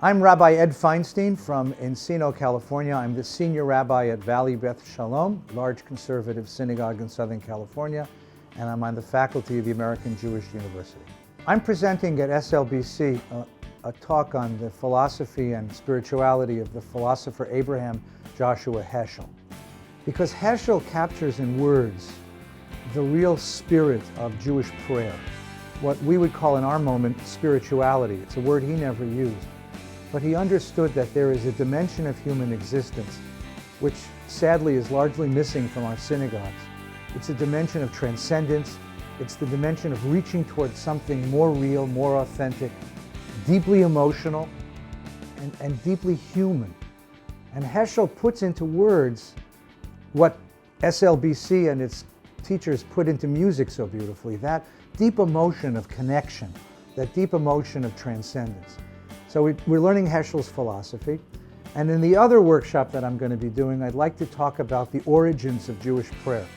I'm Rabbi Ed Feinstein from Encino, California. I'm the senior rabbi at Valley Beth Shalom, large conservative synagogue in Southern California, and I'm on the faculty of the American Jewish University. I'm presenting at SLBC a talk on the philosophy and spirituality of the philosopher Abraham Joshua Heschel. Because Heschel captures in words the real spirit of Jewish prayer, what we would call in our moment spirituality. It's a word he never used. But he understood that there is a dimension of human existence which sadly is largely missing from our synagogues. It's a dimension of transcendence. It's the dimension of reaching towards something more real, more authentic, deeply emotional, and deeply human. And Heschel puts into words what SLBC and its teachers put into music so beautifully, that deep emotion of connection, that deep emotion of transcendence. So we're learning Heschel's philosophy. And in the other workshop that I'm going to be doing, I'd like to talk about the origins of Jewish prayer.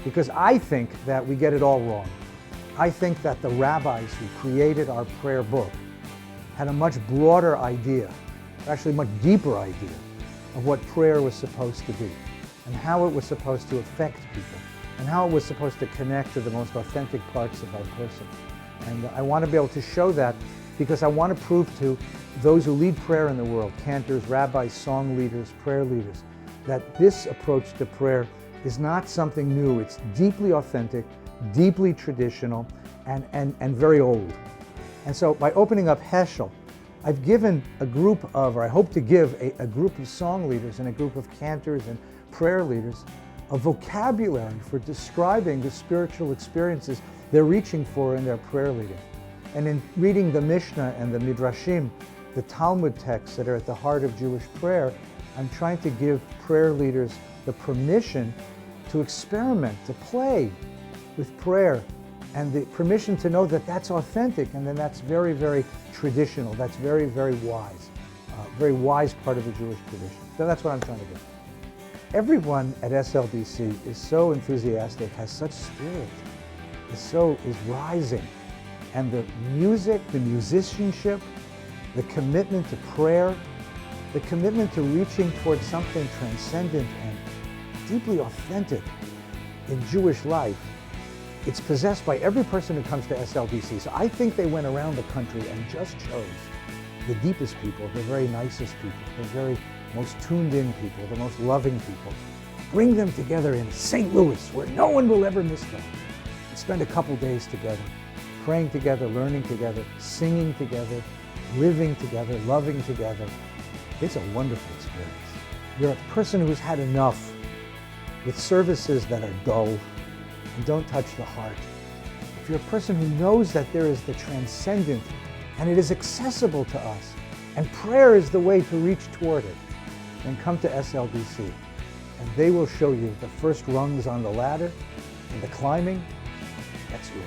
Because I think that we get it all wrong. I think that the rabbis who created our prayer book had a much broader idea, actually a much deeper idea, of what prayer was supposed to be, and how it was supposed to affect people, and how it was supposed to connect to the most authentic parts of our person. And I want to be able to show that because I want to prove to those who lead prayer in the world, cantors, rabbis, song leaders, prayer leaders, that this approach to prayer is not something new. It's deeply authentic, deeply traditional, and very old. And so by opening up Heschel, I've given a group of, or I hope to give a group of song leaders and a group of cantors and prayer leaders a vocabulary for describing the spiritual experiences they're reaching for in their prayer leading. And in reading the Mishnah and the Midrashim, the Talmud texts that are at the heart of Jewish prayer, I'm trying to give prayer leaders the permission to experiment, to play with prayer, and the permission to know that that's authentic and then that's very, very traditional. That's very, very wise part of the Jewish tradition. So that's what I'm trying to do. Everyone at SLBC is so enthusiastic, has such spirit, is rising. And the music, the musicianship, the commitment to prayer, the commitment to reaching towards something transcendent and deeply authentic in Jewish life, it's possessed by every person who comes to SLBC. So I think they went around the country and just chose the deepest people, the very nicest people, the very most tuned in people, the most loving people. Bring them together in St. Louis, where no one will ever miss them, and spend a couple days together, praying together, learning together, singing together, living together, loving together. It's a wonderful experience. You're a person who's had enough with services that are dull and don't touch the heart. If you're a person who knows that there is the transcendent and it is accessible to us, and prayer is the way to reach toward it, then come to SLBC and they will show you the first rungs on the ladder, and the climbing, that's yours.